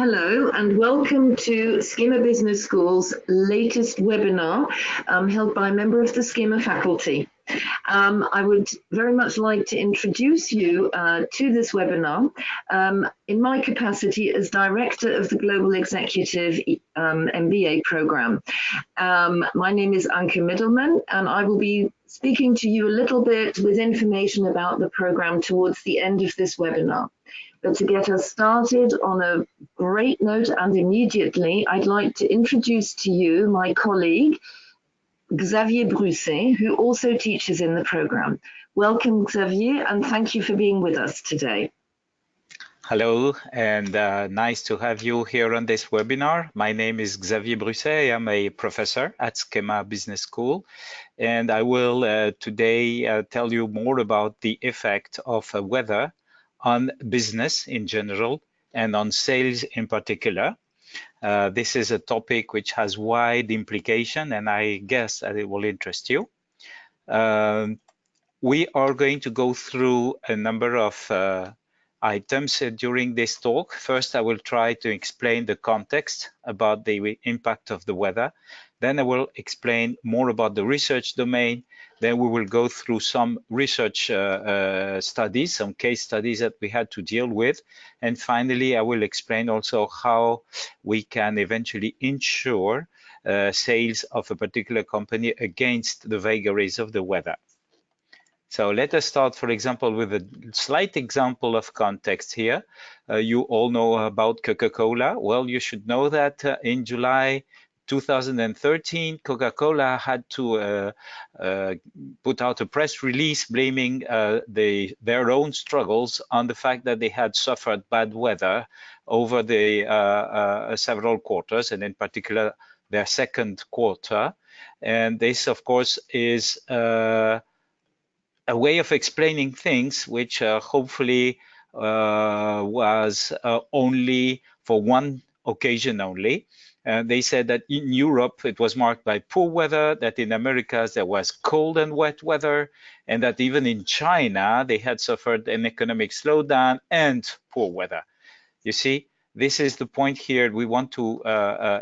Hello and welcome to SKEMA Business School's latest webinar held by a member of the SKEMA faculty. I would very much like to introduce you to this webinar in my capacity as Director of the Global Executive MBA program. My name is Anke Middelman and I will be speaking to you a little bit with information about the program towards the end of this webinar. But to get us started on a great note and immediately, I'd like to introduce to you my colleague, Xavier Brusset, who also teaches in the program. Welcome, Xavier, and thank you for being with us today. Hello, and nice to have you here on this webinar. My name is Xavier Brusset. I am a professor at SKEMA Business School, and I will today tell you more about the effect of weather on business in general and on sales in particular. This is a topic which has wide implication, and I guess that it will interest you. We are going to go through a number of items during this talk. First, I will try to explain the context about the impact of the weather. Then I will explain more about the research domain. Then we will go through some research studies, some case studies that we had to deal with. And finally, I will explain also how we can eventually ensure sales of a particular company against the vagaries of the weather. So let us start, for example, with a slight example of context here. You all know about Coca-Cola. Well, you should know that in July 2013, Coca-Cola had to put out a press release blaming their own struggles on the fact that they had suffered bad weather over the several quarters, and in particular, their second quarter. And this, of course, is a way of explaining things which hopefully was only for one occasion only. They said that in Europe it was marked by poor weather, that in Americas there was cold and wet weather, and that even in China they had suffered an economic slowdown and poor weather. You see, this is the point here we want to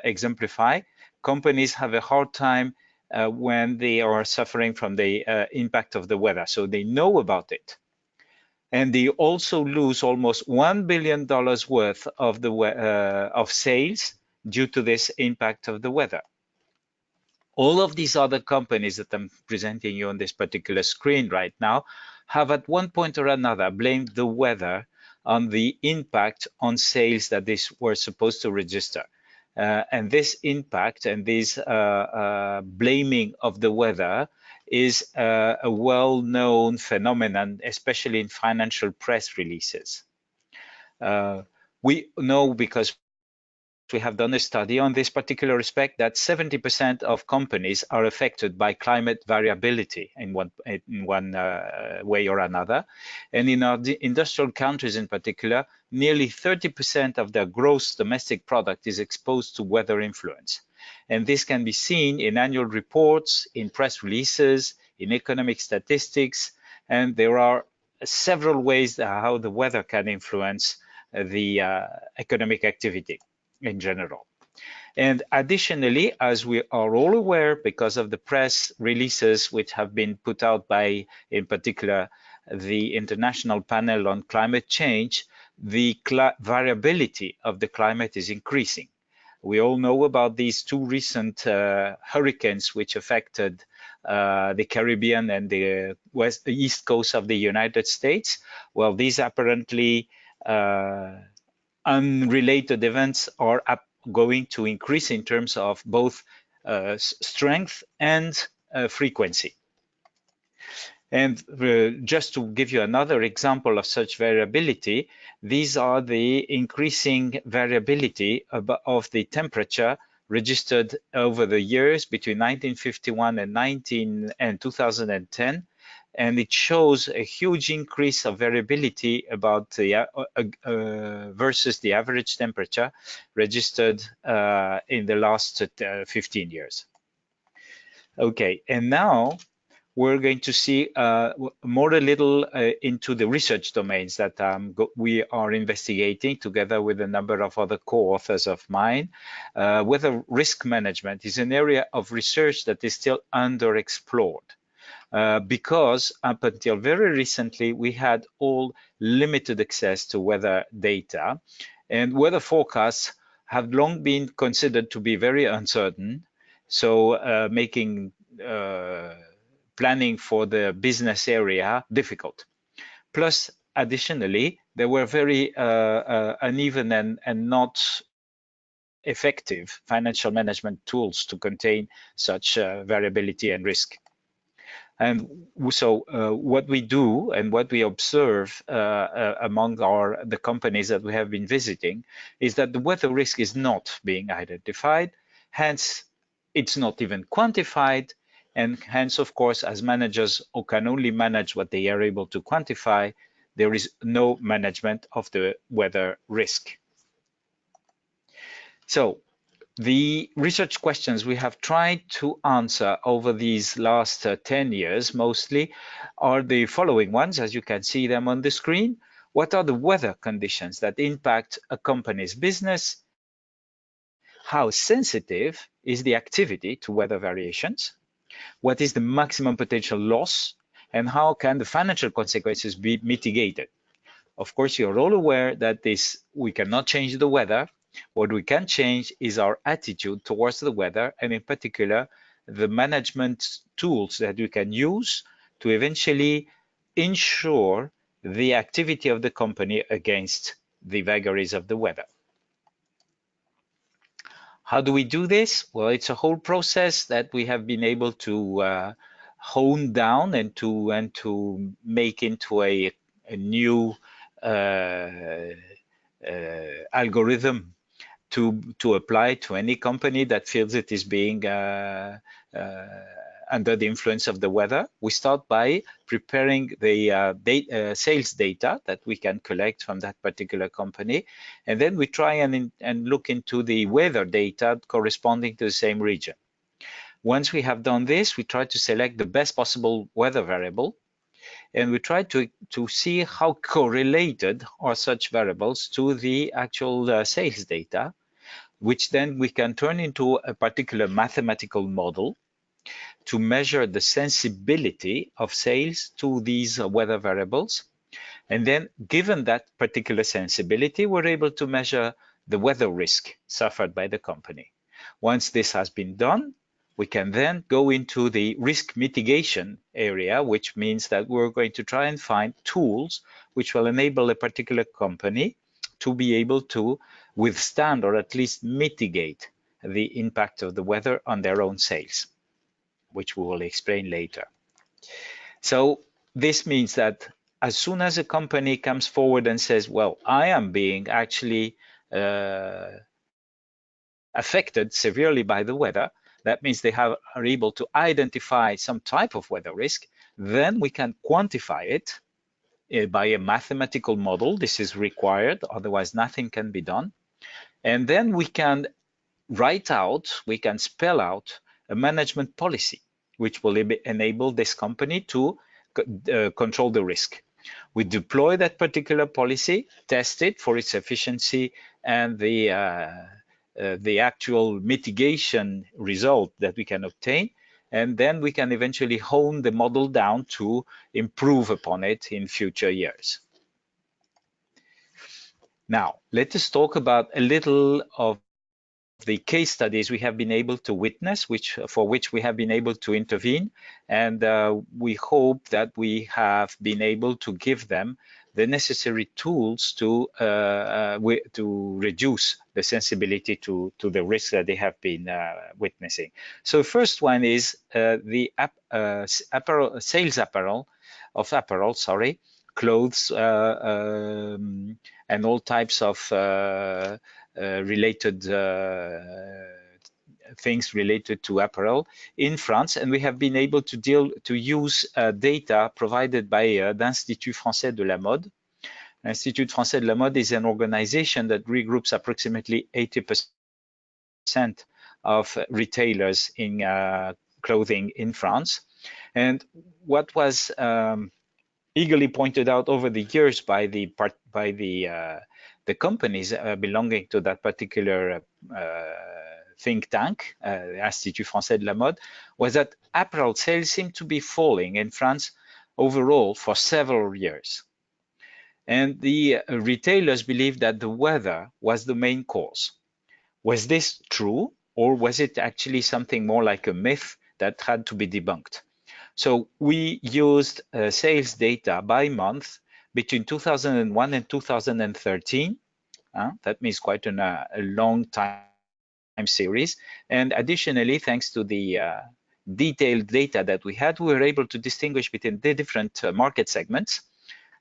exemplify. Companies have a hard time when they are suffering from the impact of the weather, so they know about it. And they also lose almost $1 billion worth of of sales due to this impact of the weather. All of these other companies that I'm presenting you on this particular screen right now have at one point or another blamed the weather on the impact on sales that they were supposed to register. And this impact and this blaming of the weather is a well-known phenomenon, especially in financial press releases. We know, because we have done a study on this particular respect, that 70% of companies are affected by climate variability in one way or another. And in our industrial countries in particular, nearly 30% of their gross domestic product is exposed to weather influence. And this can be seen in annual reports, in press releases, in economic statistics, and there are several ways how the weather can influence the economic activity in general. And additionally, as we are all aware, because of the press releases which have been put out by, in particular, the International Panel on Climate Change, the variability of the climate is increasing. We all know about these two recent hurricanes which affected the Caribbean and the east coast of the United States. Well, these apparently unrelated events are going to increase in terms of both strength and frequency. And just to give you another example of such variability, these are the increasing variability of the temperature registered over the years between 1951 and 2010. And it shows a huge increase of variability about the versus the average temperature registered in the last 15 years. Okay, and now we're going to see more a little into the research domains that we are investigating together with a number of other co-authors of mine. Whether risk management is an area of research that is still underexplored. Because up until very recently, we had all limited access to weather data, and weather forecasts have long been considered to be very uncertain. So making planning for the business area difficult. Plus, additionally, there were very uneven and not effective financial management tools to contain such variability and risk. And so what we do and what we observe among the companies that we have been visiting is that the weather risk is not being identified, hence it's not even quantified, and hence, of course, as managers who can only manage what they are able to quantify, there is no management of the weather risk. So the research questions we have tried to answer over these last 10 years mostly are the following ones, as you can see them on the screen. What are the weather conditions that impact a company's business? How sensitive is the activity to weather variations? What is the maximum potential loss? And how can the financial consequences be mitigated? Of course, you're all aware that we cannot change the weather. What we can change is our attitude towards the weather, and in particular, the management tools that we can use to eventually ensure the activity of the company against the vagaries of the weather. How do we do this? Well, it's a whole process that we have been able to hone down and to make into a new algorithm to apply to any company that feels it is being under the influence of the weather. We start by preparing the sales data that we can collect from that particular company, and then we try and look into the weather data corresponding to the same region. Once we have done this, we try to select the best possible weather variable, and we try to see how correlated are such variables to the actual sales data, which then we can turn into a particular mathematical model to measure the sensibility of sales to these weather variables. And then, given that particular sensibility, we're able to measure the weather risk suffered by the company. Once this has been done, we can then go into the risk mitigation area, which means that we're going to try and find tools which will enable a particular company to be able to withstand or at least mitigate the impact of the weather on their own sales, which we will explain later. So this means that as soon as a company comes forward and says, well, I am being actually affected severely by the weather, that means they are able to identify some type of weather risk, then we can quantify it by a mathematical model. This is required, otherwise nothing can be done. And then we can we can spell out a management policy, which will enable this company to control the risk. We deploy that particular policy, test it for its efficiency and the actual mitigation result that we can obtain, and then we can eventually hone the model down to improve upon it in future years. Now, let us talk about a little of the case studies we have been able to witness, for which we have been able to intervene, and we hope that we have been able to give them the necessary tools to reduce the sensibility to the risks that they have been witnessing. So first one is the sales apparel, clothes and all types of related things related to apparel in France, and we have been able to use data provided by l'Institut Français de la Mode. L'Institut Français de la Mode is an organization that regroups approximately 80% of retailers in clothing in France. And what was eagerly pointed out over the years by the companies belonging to that particular think tank, Institut Français de la Mode, was that apparel sales seemed to be falling in France overall for several years. And the retailers believed that the weather was the main cause. Was this true, or was it actually something more like a myth that had to be debunked? So we used sales data by month between 2001 and 2013. That means quite a long time series. And additionally, thanks to the detailed data that we had, we were able to distinguish between the different market segments: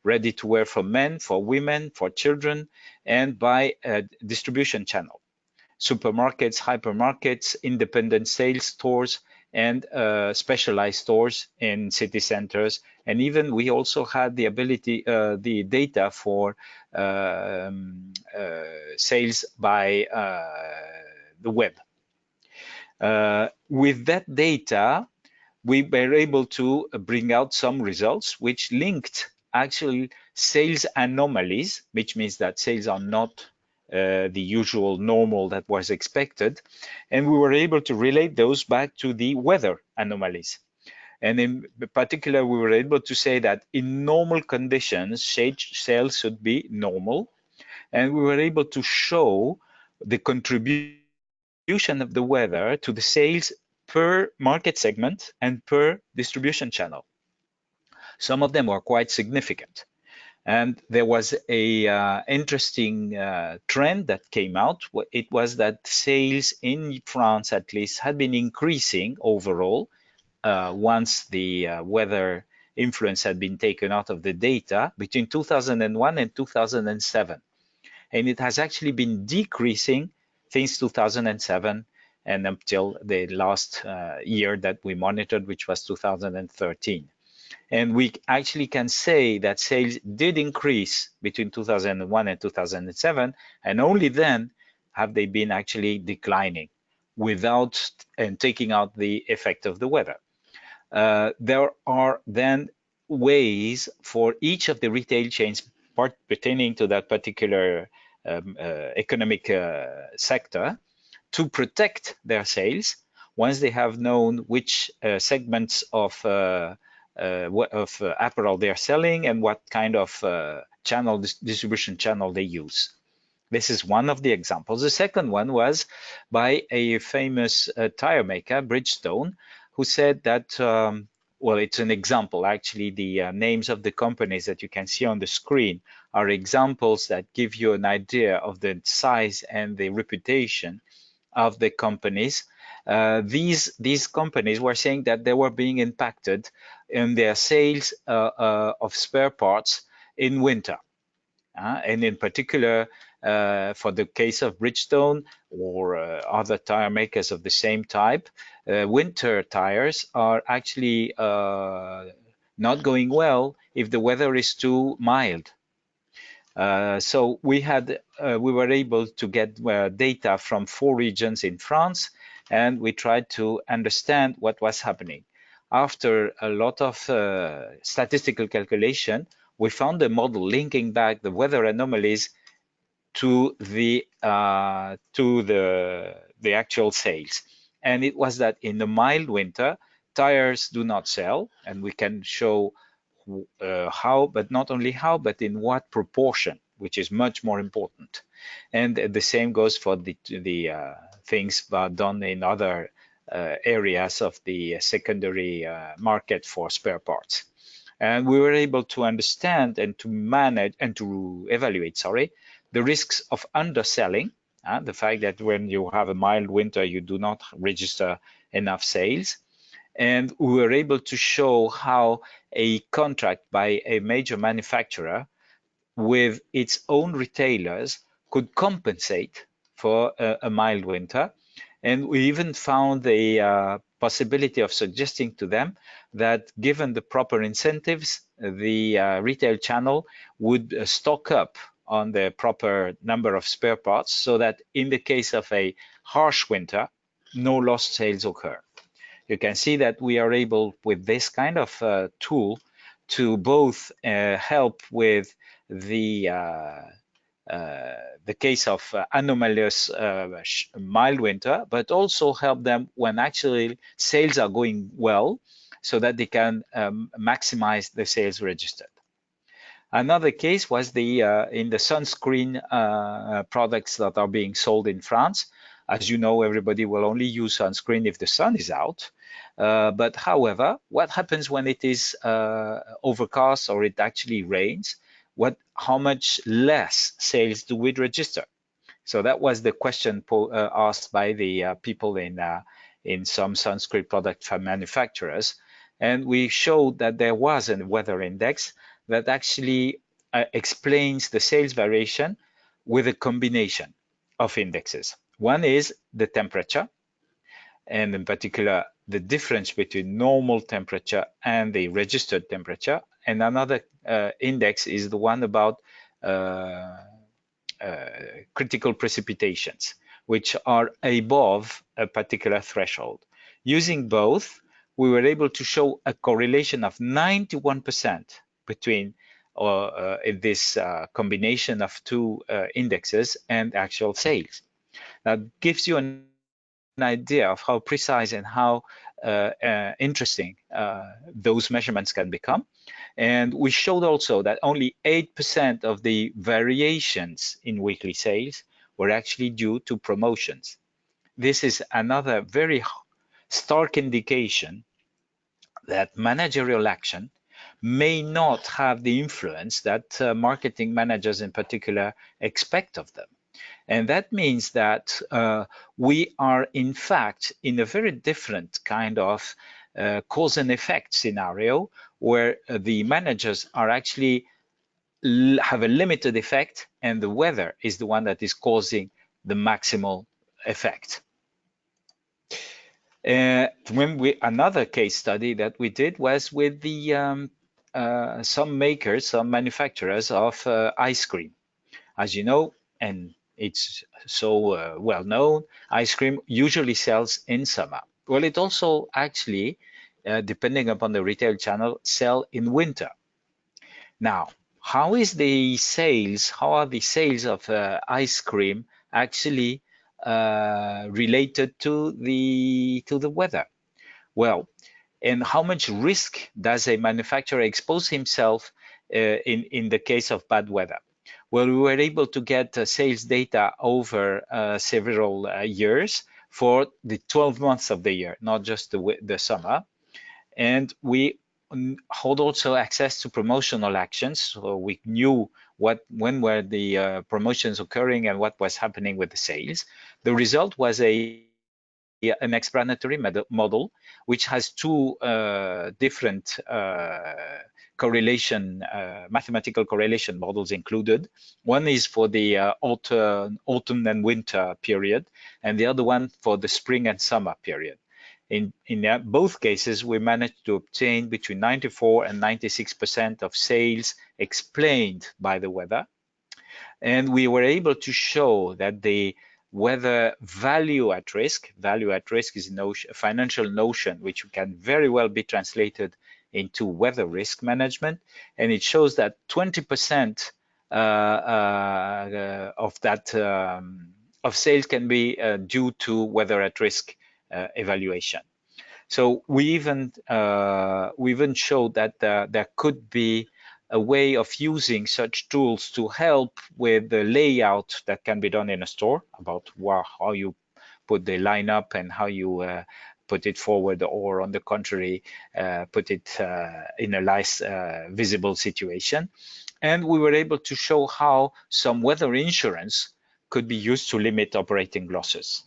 ready to wear for men, for women, for children, and by distribution channel: supermarkets, hypermarkets, independent sales stores, and specialized stores in city centers. And even we also had the ability, the data for sales by the web. With that data, we were able to bring out some results which linked actually sales anomalies, which means that sales are not the usual normal that was expected. And we were able to relate those back to the weather anomalies. And in particular, we were able to say that in normal conditions, sales should be normal. And we were able to show the contribution of the weather to the sales per market segment and per distribution channel. Some of them were quite significant. And there was a interesting trend that came out. It was that sales in France, at least, had been increasing overall once the weather influence had been taken out of the data between 2001 and 2007. And it has actually been decreasing since 2007 and until the last year that we monitored, which was 2013. And we actually can say that sales did increase between 2001 and 2007, and only then have they been actually declining without and taking out the effect of the weather. There are then ways for each of the retail chains pertaining to that particular economic sector to protect their sales once they have known which segments of apparel they are selling and what kind of distribution channel they use. This is one of the examples. The second one was by a famous tire maker, Bridgestone, who said that, well, it's an example. Actually, the names of the companies that you can see on the screen are examples that give you an idea of the size and the reputation of the companies. These companies were saying that they were being impacted in their sales of spare parts in winter. And in particular, for the case of Bridgestone or other tire makers of the same type, winter tires are actually not going well if the weather is too mild. So we were able to get data from 4 regions in France, and we tried to understand what was happening. After a lot of statistical calculation, we found a model linking back the weather anomalies to the actual sales. And it was that in the mild winter, tires do not sell, and we can show how, but not only how, but in what proportion, which is much more important. And the same goes for the things done in other areas of the secondary market for spare parts. And we were able to understand and to manage and to evaluate, the risks of underselling, the fact that when you have a mild winter, you do not register enough sales. And we were able to show how a contract by a major manufacturer with its own retailers could compensate for a mild winter. And we even found the possibility of suggesting to them that given the proper incentives, the retail channel would stock up on the proper number of spare parts so that in the case of a harsh winter, no lost sales occur. You can see that we are able, with this kind of tool, to both help with the case of anomalous mild winter, but also help them when actually sales are going well, so that they can maximize the sales registered. Another case was in the sunscreen products that are being sold in France. As you know, everybody will only use sunscreen if the sun is out. But however, what happens when it is overcast or it actually rains? How much less sales do we register? So that was the question asked by the people in some sunscreen product manufacturers. And we showed that there was a weather index that actually explains the sales variation with a combination of indexes. One is the temperature, and in particular, the difference between normal temperature and the registered temperature. And another index is the one about critical precipitations, which are above a particular threshold. Using both, we were able to show a correlation of 91% between this combination of two indexes and actual sales. That gives you an idea of how precise and how interesting those measurements can become. And we showed also that only 8% of the variations in weekly sales were actually due to promotions. This is another very stark indication that managerial action may not have the influence that marketing managers in particular expect of them. And that means that we are, in fact, in a very different kind of cause and effect scenario, where the managers are actually have a limited effect, and the weather is the one that is causing the maximal effect. Another case study that we did was with some manufacturers of ice cream. As you know, and it's so well known, ice cream usually sells in summer. Well, it also actually, depending upon the retail channel, sell in winter. Now, how are the sales of ice cream actually related to the weather? Well, and how much risk does a manufacturer expose himself in the case of bad weather? Well, we were able to get sales data over several years for the 12 months of the year, not just the summer. And we hold also access to promotional actions, so we knew when were the promotions occurring and what was happening with the sales. The result was an explanatory model, which has two different mathematical correlation models included. One is for the autumn and winter period, and the other one for the spring and summer period. In both cases, we managed to obtain between 94 and 96% of sales explained by the weather. And we were able to show that the weather value at risk is a financial notion which can very well be translated into weather risk management. And it shows that 20% of that of sales can be due to weather at risk evaluation. So we even showed that there could be a way of using such tools to help with the layout that can be done in a store, about how you put the line up and how you put it forward, or on the contrary, put it in a nice visible situation. And we were able to show how some weather insurance could be used to limit operating losses.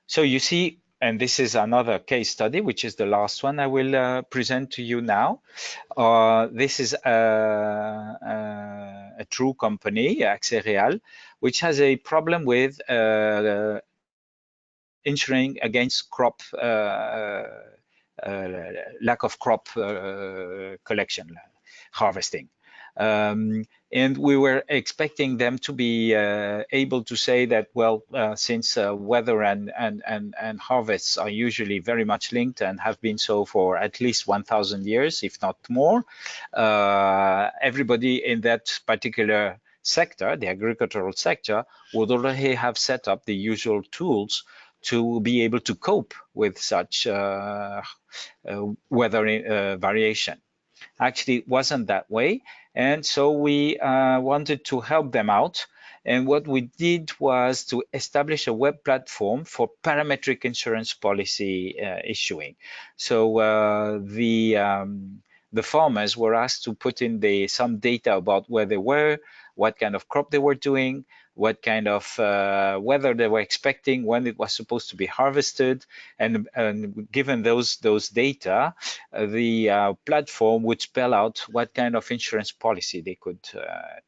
So you see, and this is another case study, which is the last one I will present to you now. This is a true company, Xavier, which has a problem with insuring against crop lack of crop collection, harvesting. And we were expecting them to be able to say that, well, since weather and harvests are usually very much linked and have been so for at least 1,000 years, if not more, everybody in that particular sector, the agricultural sector, would already have set up the usual tools to be able to cope with such weather variation. Actually, it wasn't that way. And so we wanted to help them out. And what we did was to establish a web platform for parametric insurance policy issuing. So the farmers were asked to put in some data about where they were, what kind of crop they were doing, what kind of weather they were expecting, when it was supposed to be harvested, and given those data, the platform would spell out what kind of insurance policy they could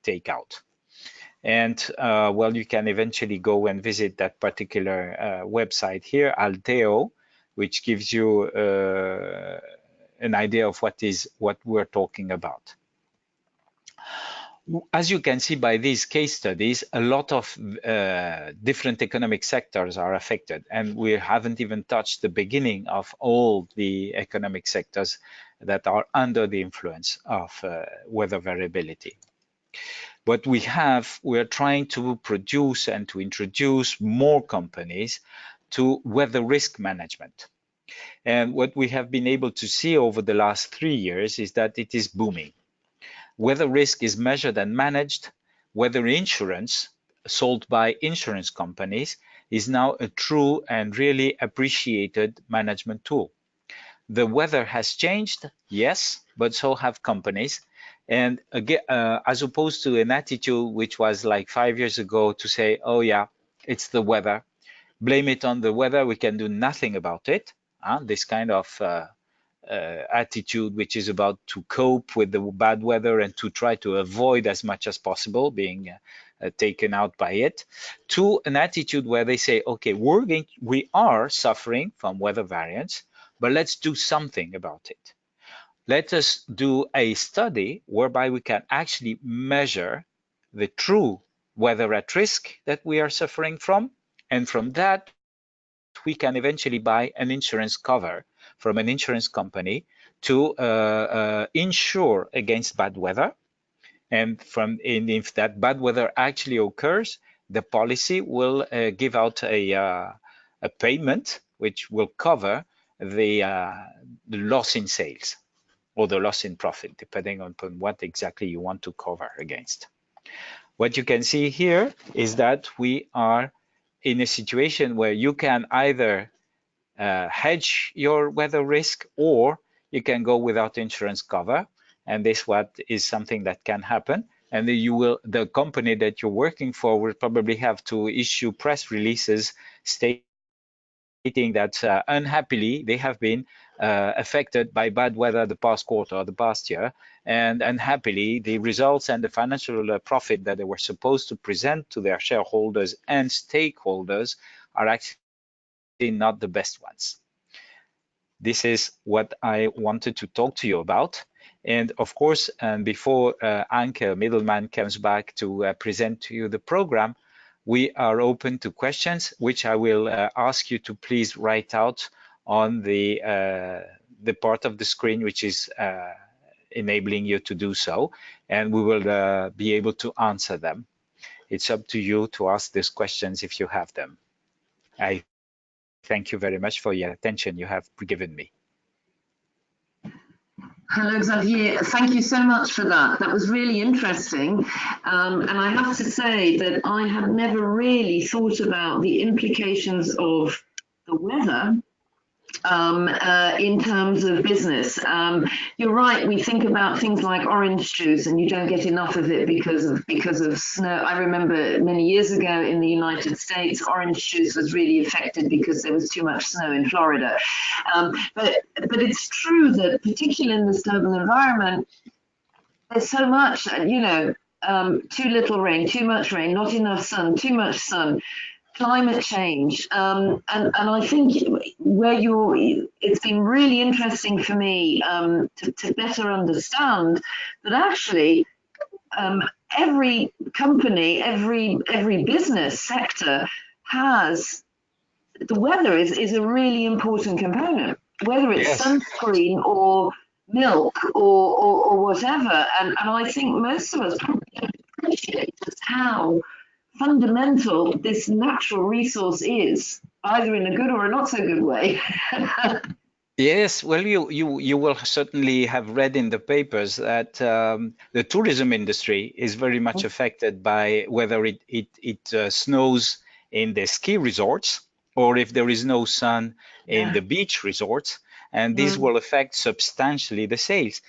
take out. And well, you can eventually go and visit that particular website here, Alteo, which gives you an idea of what we're talking about. As you can see by these case studies, a lot of different economic sectors are affected, and we haven't even touched the beginning of all the economic sectors that are under the influence of weather variability. But we're trying to produce and to introduce more companies to weather risk management. And what we have been able to see over the last 3 years is that it is booming. Weather risk is measured and managed. Weather insurance sold by insurance companies is now a true and really appreciated management tool. The weather has changed, yes, but so have companies. And again, as opposed to an attitude which was like 5 years ago to say, oh yeah, it's the weather, blame it on the weather, we can do nothing about it. This kind of attitude, which is about to cope with the bad weather and to try to avoid as much as possible being taken out by it, to an attitude where they say, okay, we are suffering from weather variance, but let's do something about it. Let us do a study whereby we can actually measure the true weather at risk that we are suffering from, and from that we can eventually buy an insurance cover from an insurance company to insure against bad weather. And if that bad weather actually occurs, the policy will give out a payment which will cover the loss in sales or the loss in profit, depending on what exactly you want to cover against. What you can see here is that we are in a situation where you can either hedge your weather risk, or you can go without insurance cover. And this is something that can happen. And the company that you're working for will probably have to issue press releases stating that unhappily they have been affected by bad weather the past quarter or the past year, and unhappily the results and the financial profit that they were supposed to present to their shareholders and stakeholders are actually not the best ones. This is what I wanted to talk to you about. And of course, before Anke Middleman comes back to present to you the program, we are open to questions, which I will ask you to please write out on the part of the screen which is enabling you to do so, and we will be able to answer them. It's up to you to ask these questions if you have them. I thank you very much for your attention you have given me. Hello, Xavier. Thank you so much for that. That was really interesting. And I have to say that I have never really thought about the implications of the weather in terms of business. You're right, we think about things like orange juice and you don't get enough of it because of snow. I remember many years ago in the United States, orange juice was really affected because there was too much snow in Florida. But it's true that particularly in this global environment, there's so much, too little rain, too much rain, not enough sun, too much sun, climate change, and I think it's been really interesting for me to better understand that actually every company, every business sector has the weather is a really important component, whether it's Yes. sunscreen or milk or whatever. And I think most of us probably don't appreciate just how fundamental this natural resource is, either in a good or a not so good way. Yes, well, you will certainly have read in the papers that the tourism industry is very much affected by whether it snows in the ski resorts or if there is no sun in Yeah. the beach resorts, and this Mm, will affect substantially the sales.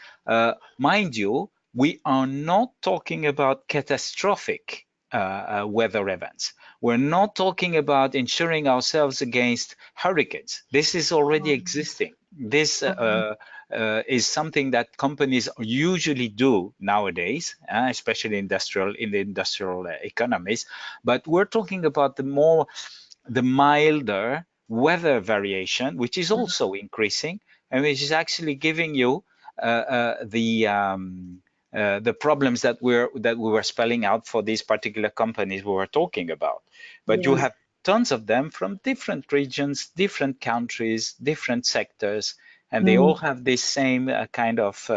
Mind you, we are not talking about catastrophic weather events. We're not talking about insuring ourselves against hurricanes. This is already existing. This is something that companies usually do nowadays, especially in the industrial economies. But we're talking about the milder weather variation, which is also increasing, and which is actually giving you the problems that we were spelling out for these particular companies we were talking about. But you yes. have tons of them from different regions, different countries, different sectors, and they all Mm. have this same kind of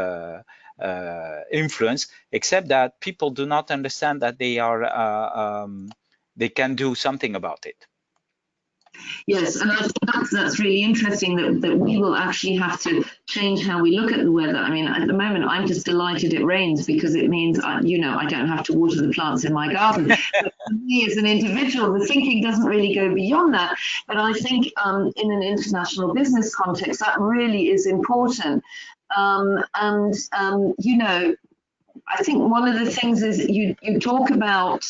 influence, except that people do not understand that they can do something about it. Yes, and I think that's really interesting that we will actually have to change how we look at the weather. I mean, at the moment, I'm just delighted it rains because it means, I don't have to water the plants in my garden. But for me as an individual, the thinking doesn't really go beyond that. But I think in an international business context, that really is important. I think one of the things is you talk about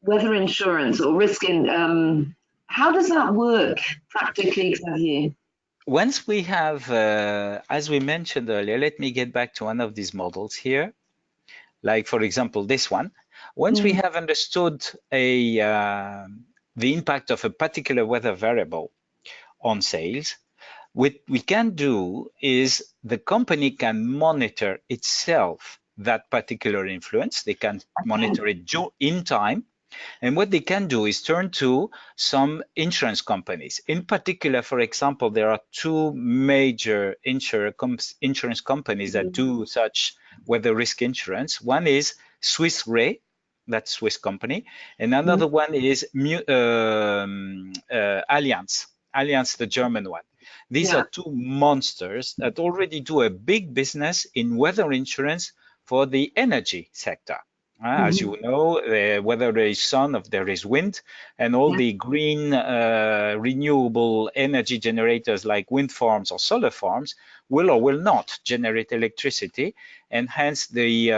weather insurance or risk in. How does that work practically, Xavier? Once we have, as we mentioned earlier, let me get back to one of these models here. Like, for example, this one. Once we Mm, have understood the impact of a particular weather variable on sales, what we can do is the company can monitor itself that particular influence. They can okay. monitor it in time. And what they can do is turn to some insurance companies. In particular, for example, there are two major insurance companies that do such weather risk insurance. One is Swiss Re, that's Swiss company, and Mm, another one is Allianz, Allianz, the German one. These are yeah. two monsters that already do a big business in weather insurance for the energy sector. As Mhm, you know, whether there is sun or there is wind, and all yeah. the green renewable energy generators like wind farms or solar farms will or will not generate electricity, and hence the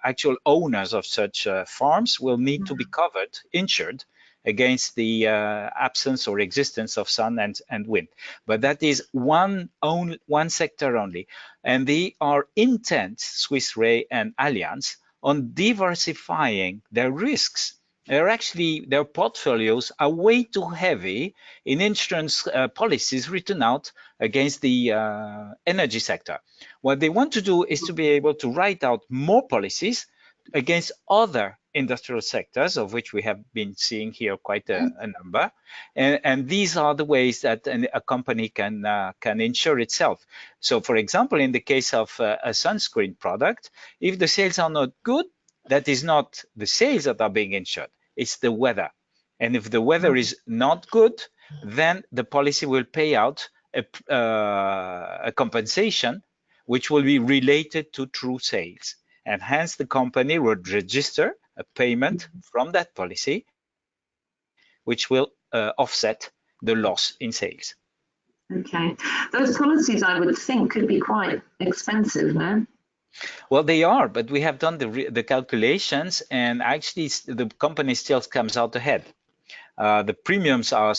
actual owners of such farms will need to be covered, insured against the absence or existence of sun and wind. But that is one sector only, and they are intent, Swiss Re and Allianz, on diversifying their risks. Their portfolios are way too heavy in insurance policies written out against the energy sector. What they want to do is to be able to write out more policies against other industrial sectors, of which we have been seeing here quite a number. And these are the ways that a company can insure itself. So, for example, in the case of a sunscreen product, if the sales are not good, that is not the sales that are being insured, it's the weather. And if the weather is not good, then the policy will pay out a compensation which will be related to true sales. And hence the company would register a payment from that policy, which will offset the loss in sales. Okay. Those policies, I would think, could be quite expensive, no? Well, they are, but we have done the calculations, and actually the company still comes out ahead. The premiums are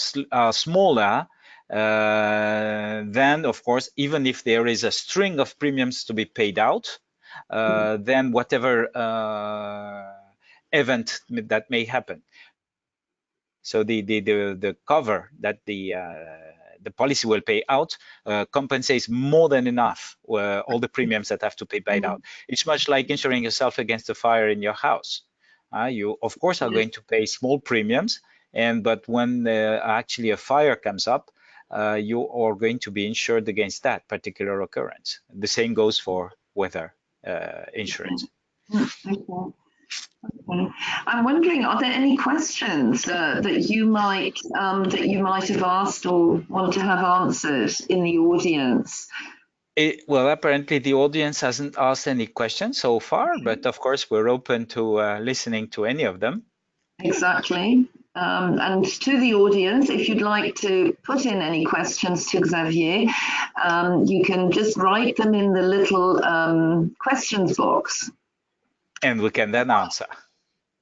smaller than, of course, even if there is a string of premiums to be paid out, then whatever event that may happen. So the cover that the the policy will pay out compensates more than enough all the premiums that have to be paid out. It's much like insuring yourself against a fire in your house. You, of course, are going to pay small premiums, but when actually a fire comes up, you are going to be insured against that particular occurrence. The same goes for weather insurance. Okay. I'm wondering, are there any questions that you might have asked or want to have answered in the audience? Well, apparently the audience hasn't asked any questions so far, but of course we're open to listening to any of them. Exactly. And to the audience, if you'd like to put in any questions to Xavier, you can just write them in the little questions box. And we can then answer.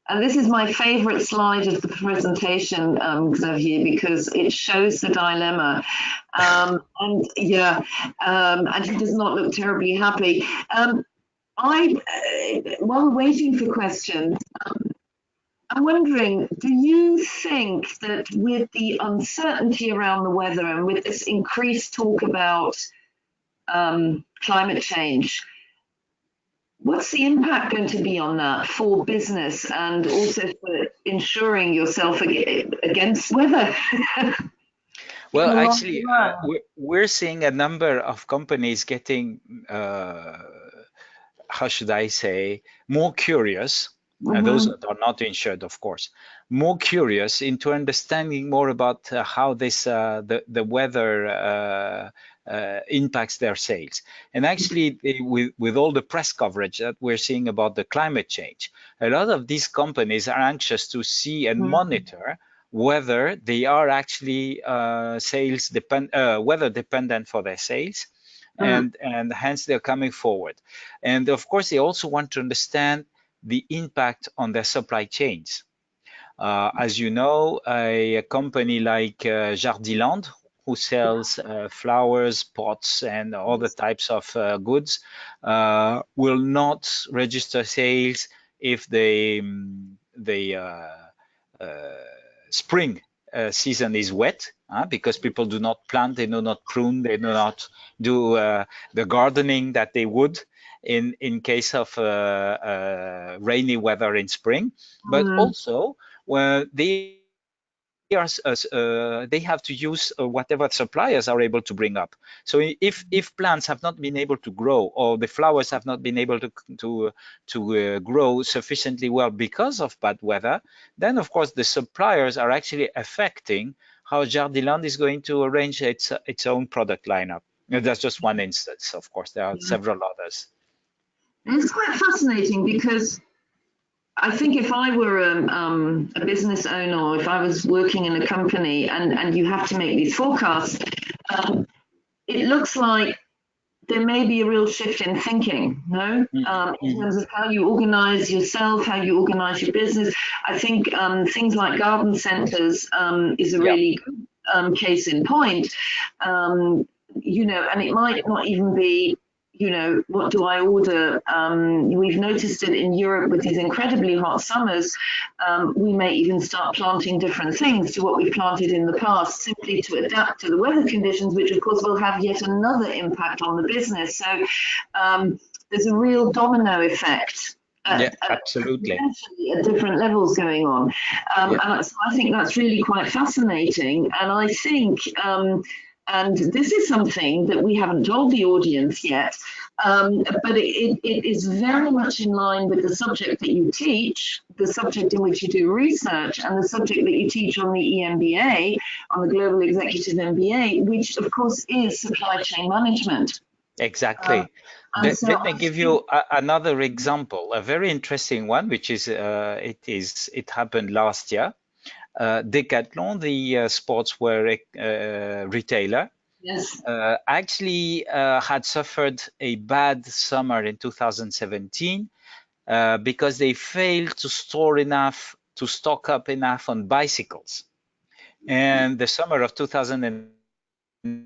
And this is my favorite slide of the presentation, Xavier, because it shows the dilemma. And he does not look terribly happy. While we're waiting for questions, I'm wondering, do you think that with the uncertainty around the weather and with this increased talk about climate change, what's the impact going to be on that for business and also for insuring yourself against weather? Well, actually, we're seeing a number of companies getting, how should I say, more curious. And those that are not insured, of course, more curious into understanding more about how this the weather impacts their sales. And actually, with all the press coverage that we're seeing about the climate change, a lot of these companies are anxious to see and monitor whether they are actually weather dependent for their sales, and hence they're coming forward. And of course, they also want to understand the impact on their supply chains. As you know, a company like Jardiland, who sells flowers, pots, and other types of goods, will not register sales if the spring season is wet, because people do not plant, they do not prune, they do not do the gardening that they would in case of rainy weather in spring. But also, they have to use whatever suppliers are able to bring up. So if plants have not been able to grow, or the flowers have not been able to grow sufficiently well because of bad weather, then of course the suppliers are actually affecting how Jardiland is going to arrange its own product lineup. That's just one instance. Of course, there are several others. It's quite fascinating because I think if I were a business owner, or if I was working in a company and you have to make these forecasts, it looks like there may be a real shift in thinking, no? In terms of how you organize yourself, how you organize your business. I think things like garden centers is a really good case in point. You know, and it might not even be, you know, what do I order? We've noticed it in Europe with these incredibly hot summers. We may even start planting different things to what we've planted in the past, simply to adapt to the weather conditions, which of course will have yet another impact on the business. So there's a real domino effect. Absolutely. At different levels going on. And so I think that's really quite fascinating. And I think, and this is something that we haven't told the audience yet, but it is very much in line with the subject that you teach, the subject in which you do research, and the subject that you teach on the EMBA, on the Global Executive MBA, which of course is supply chain management. Exactly. Let me give you another example, a very interesting one, which is it happened last year. Decathlon, the sportswear retailer, actually had suffered a bad summer in 2017 because they failed to stock up enough on bicycles. And the summer of 2000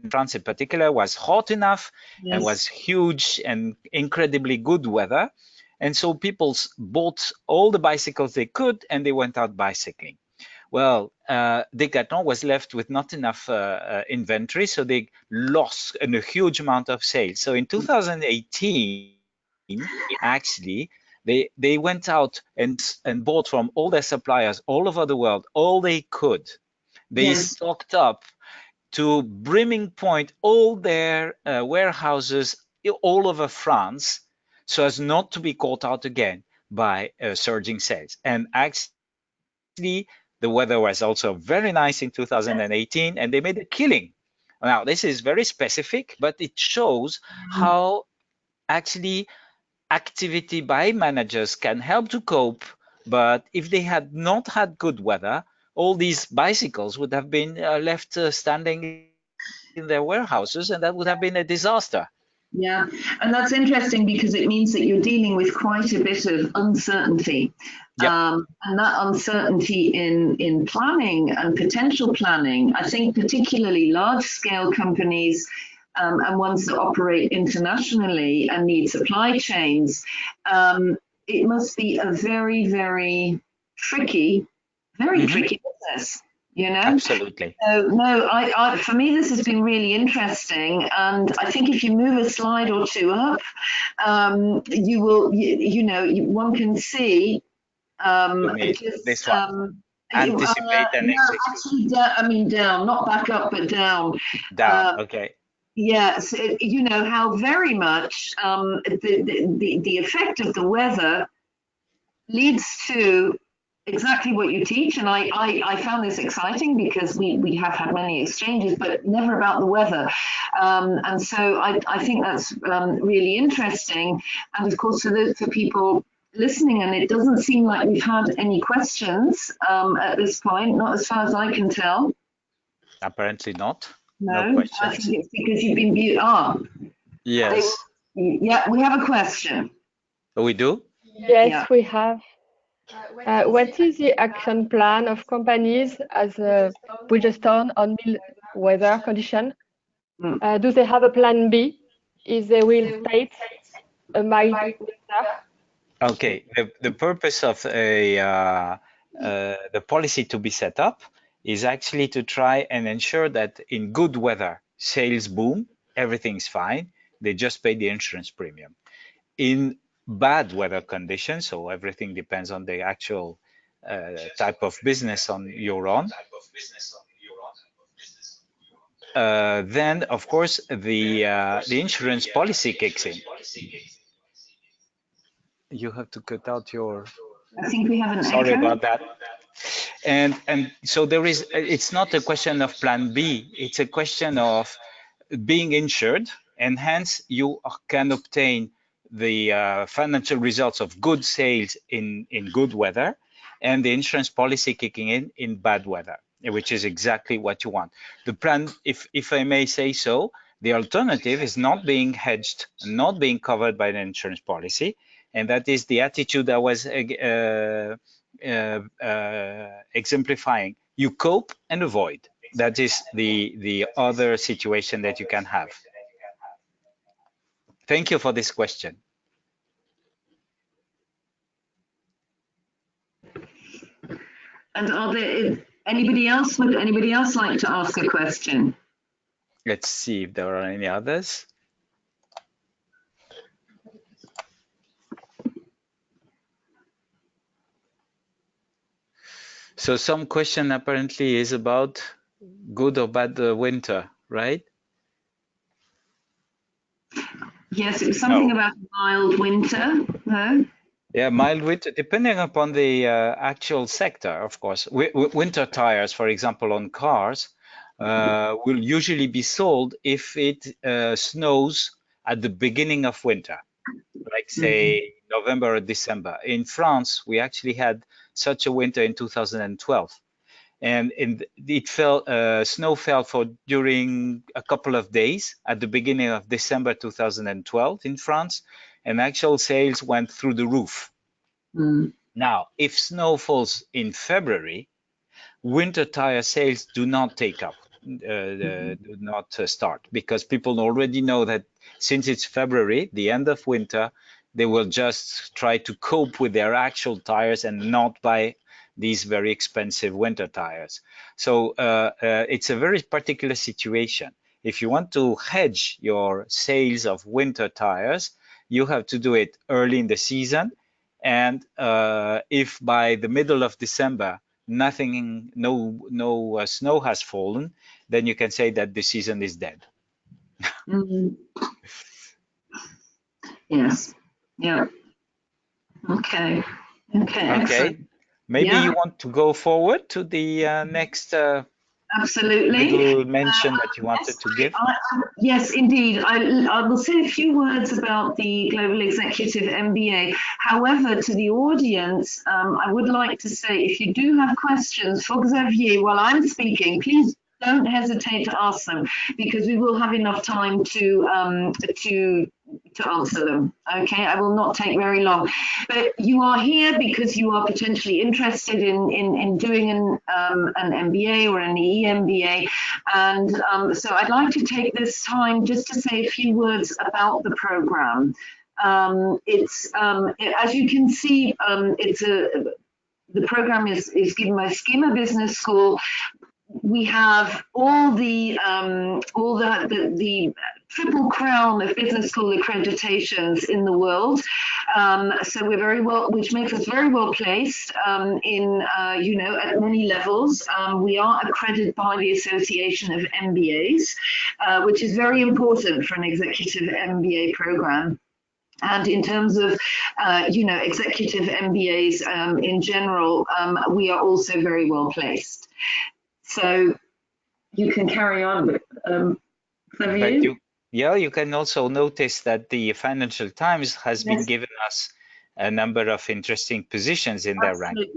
France in particular was hot enough and was huge and incredibly good weather. And so people bought all the bicycles they could and they went out bicycling. Well, Decathlon was left with not enough inventory, so they lost a huge amount of sales. So in 2018, actually, they went out and bought from all their suppliers all over the world all they could. They Yes. stocked up to brimming point all their warehouses all over France, so as not to be caught out again by surging sales. And actually, the weather was also very nice in 2018, and they made a killing. Now, this is very specific, but it shows how actually activity by managers can help to cope. But if they had not had good weather, all these bicycles would have been left standing in their warehouses, and that would have been a disaster. Yeah, and that's interesting because it means that you're dealing with quite a bit of uncertainty. Yep. And that uncertainty in planning and potential planning, I think particularly large scale companies and ones that operate internationally and need supply chains, it must be a very, very tricky, tricky business, you know? Absolutely. So, no, for me, this has been really interesting. And I think if you move a slide or two up, you will, one can see You mean just, this one, anticipate and no, execute. actually, down, not back up, but down. Down, okay. Yes, you know how very much the effect of the weather leads to exactly what you teach. And I found this exciting because we have had many exchanges, but never about the weather. And so I think that's really interesting. And of course, for people listening, and it doesn't seem like we've had any questions at this point, not as far as I can tell. Apparently not. No No, I questions. think it's because you've been mute. Yes. Yeah, we have a question. We do? Yes, Yeah. we have. What is the action plan of companies as Bridgestone on mild weather condition? Do they have a plan B if they will face a mild winter? Okay. The purpose of the policy to be set up is actually to try and ensure that in good weather, sales boom, everything's fine. They just pay the insurance premium. In bad weather conditions, so everything depends on the actual type of business on you're on. Then, of course, the insurance policy kicks in. You have to cut out your. I think we have an Sorry echo. about that. And so there is. It's not a question of plan B. It's a question of being insured, and hence you can obtain the financial results of good sales in good weather, and the insurance policy kicking in bad weather, which is exactly what you want. The plan, if I may say so, the alternative is not being hedged, not being covered by the insurance policy, and that is the attitude I was exemplifying. You cope and avoid. That is the other situation that you can have. Thank you for this question. And are there anybody else? Would anybody else like to ask a question? Let's see if there are any others. So some question apparently is about good or bad winter, right? Yes, it was something about mild winter. No? Yeah, mild winter, depending upon the actual sector, of course. Winter tires, for example, on cars, will usually be sold if it snows at the beginning of winter, like say November or December. In France, we actually had such a winter in 2012. And snow fell for during a couple of days at the beginning of December 2012 in France, and actual sales went through the roof. Now, if snow falls in February, winter tire sales do not take up, do not start, because people already know that since it's February, the end of winter, they will just try to cope with their actual tires and not buy these very expensive winter tires. So it's a very particular situation. If you want to hedge your sales of winter tires, you have to do it early in the season. And if by the middle of December, no snow has fallen, then you can say that the season is dead. Yes. Yeah. Okay. Excellent. Maybe you want to go forward to the next absolutely little mention that you wanted to give. Yes, indeed. I will say a few words about the Global Executive MBA. However, to the audience, I would like to say, if you do have questions for Xavier while I'm speaking, please don't hesitate to ask them, because we will have enough time to answer them. Okay, I will not take very long. But you are here because you are potentially interested in doing an MBA or an EMBA, and so I'd like to take this time just to say a few words about the program. It's as you can see, the program is given by SKEMA Business School. We have all the triple crown of business school accreditations in the world, so we're very well, which makes us very well placed in at many levels. We are accredited by the Association of MBAs, which is very important for an executive MBA program. And in terms of, executive MBAs in general, we are also very well placed. So you can carry on. You can also notice that the Financial Times has been giving us a number of interesting positions in their ranking.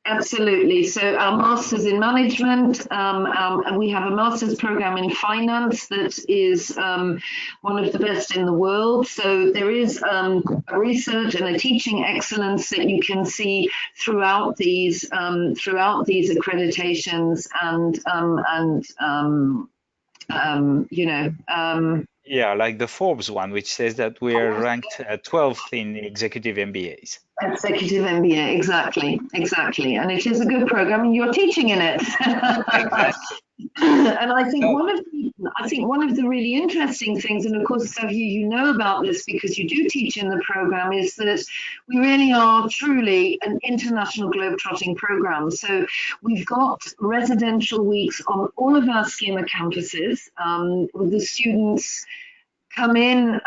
Absolutely. So our Masters in Management, and we have a Master's program in Finance that is one of the best in the world. So there is a research and a teaching excellence that you can see throughout these accreditations, yeah, like the Forbes one, which says that we are ranked 12th in executive MBAs. Executive MBA, exactly, and it is a good program, and you're teaching in it. Exactly. And I think one of the really interesting things, and of course, Xavier, you know about this because you do teach in the program, is that we really are truly an international globe-trotting program. So we've got residential weeks on all of our SKEMA campuses with the students come in,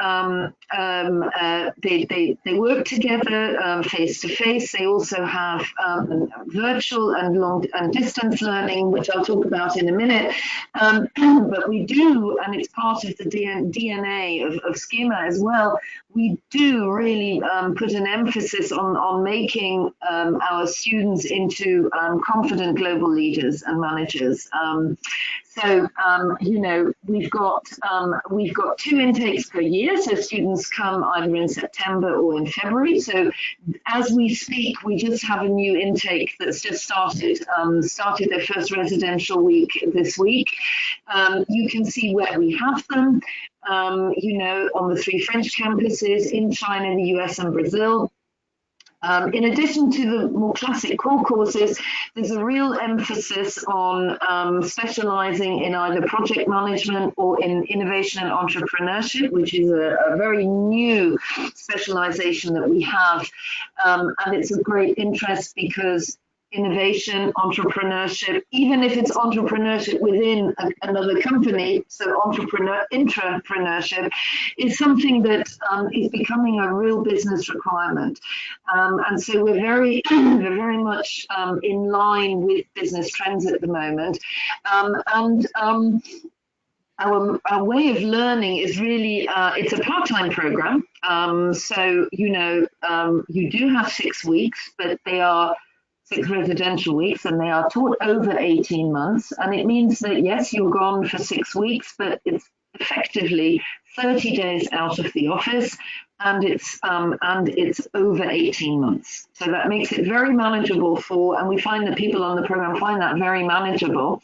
they work together face to face. They also have virtual and long and distance learning, which I'll talk about in a minute. But we do, and it's part of the DNA of SKEMA as well, we do really put an emphasis on making our students into confident global leaders and managers. So we've got 2 intakes per year. So students come either in September or in February. So as we speak, we just have a new intake that's just started their first residential week this week. You can see where we have them. On the 3 French campuses in China, the US, and Brazil. In addition to the more classic core courses, there's a real emphasis on specializing in either project management or in innovation and entrepreneurship, which is a very new specialization that we have. And it's of great interest because innovation, entrepreneurship, even if it's entrepreneurship within another company, so intrapreneurship is something that is becoming a real business requirement. And so we're very much in line with business trends at the moment. Our way of learning is really, it's a part-time program. So, you do have 6 weeks, but they are 6 residential weeks, and they are taught over 18 months. And it means that, yes, you're gone for 6 weeks, but it's effectively 30 days out of the office, and it's over 18 months. So that makes it very manageable and we find that people on the program find that very manageable.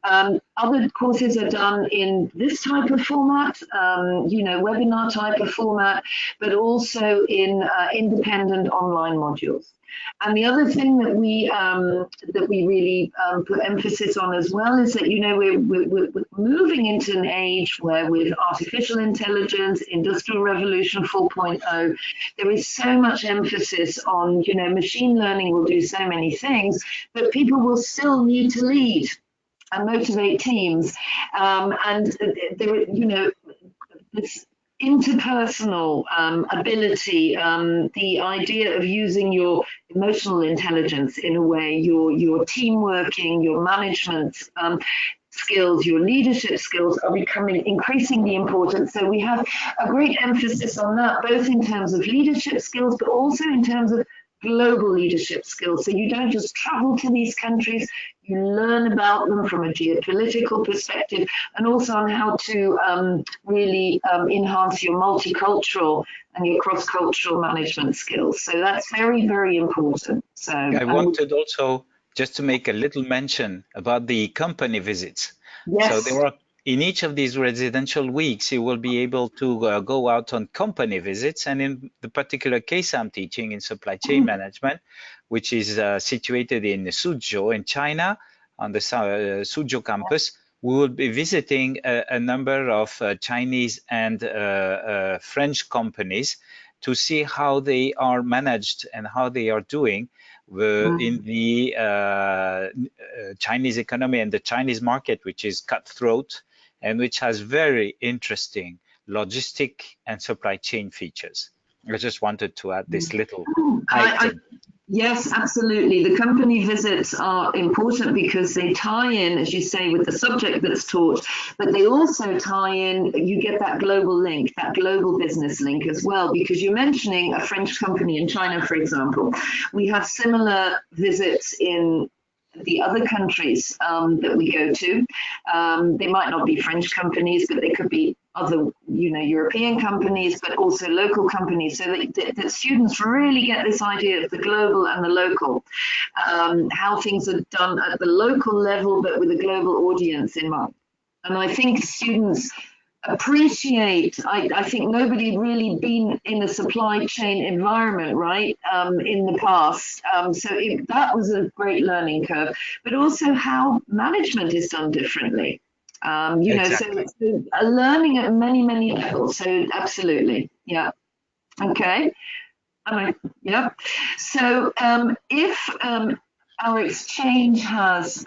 Other courses are done in this type of format, webinar type of format, but also in independent online modules. And the other thing that we really put emphasis on as well is that, you know, we're moving into an age where with artificial intelligence, Industrial Revolution 4.0, there is so much emphasis on, you know, machine learning will do so many things, but people will still need to lead and motivate teams. And there, you know, this interpersonal ability, the idea of using your emotional intelligence in a way, your team working, your management skills, your leadership skills are becoming increasingly important. So we have a great emphasis on that, both in terms of leadership skills, but also in terms of global leadership skills. So you don't just travel to these countries, you learn about them from a geopolitical perspective and also on how to really enhance your multicultural and your cross-cultural management skills. So that's very, very important. So I wanted also just to make a little mention about the company visits. Yes. So there are, in each of these residential weeks, you will be able to go out on company visits. And in the particular case I'm teaching in supply chain management, which is situated in Suzhou in China, on the Suzhou campus, we will be visiting a number of Chinese and French companies to see how they are managed and how they are doing in the Chinese economy and the Chinese market, which is cutthroat and which has very interesting logistic and supply chain features. I just wanted to add this little item. Yes, absolutely. The company visits are important because they tie in, as you say, with the subject that's taught, but they also tie in, you get that global link, that global business link as well, because you're mentioning a French company in China, for example. We have similar visits in the other countries that we go to. They might not be French companies, but they could be other, you know, European companies, but also local companies, so that students really get this idea of the global and the local, how things are done at the local level, but with a global audience in mind. And I think students appreciate, I think nobody really been in a supply chain environment, right, in the past. So that was a great learning curve, but also how management is done differently. You know, Exactly. so a learning at many, many levels. So absolutely. Yeah. Okay. Yeah. So if our exchange has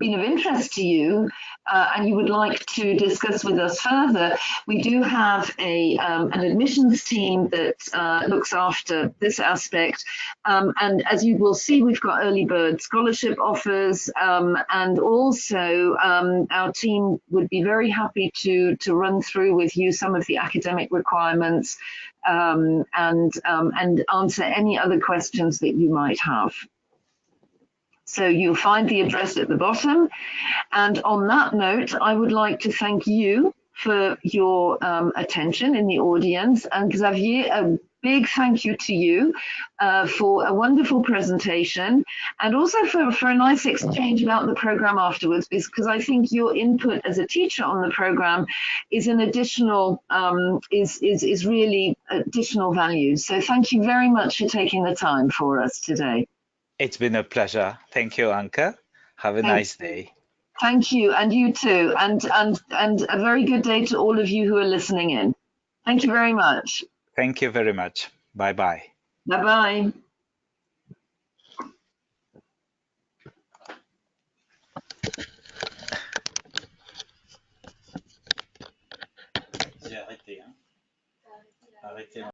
been of interest to you and you would like to discuss with us further, we do have an admissions team that looks after this aspect. And as you will see, we've got early bird scholarship offers, and also our team would be very happy to run through with you some of the academic requirements and answer any other questions that you might have. So you'll find the address at the bottom. And on that note, I would like to thank you for your attention in the audience. And Xavier, a big thank you to you for a wonderful presentation and also for a nice exchange about the program afterwards, because I think your input as a teacher on the program is an additional, is really additional value. So thank you very much for taking the time for us today. It's been a pleasure. Thank you, Anke. Have a nice day. Thank you, and you too, and a very good day to all of you who are listening in. Thank you very much. Thank you very much. Bye-bye. Bye-bye. J'ai arrêté, hein. Arrêtez.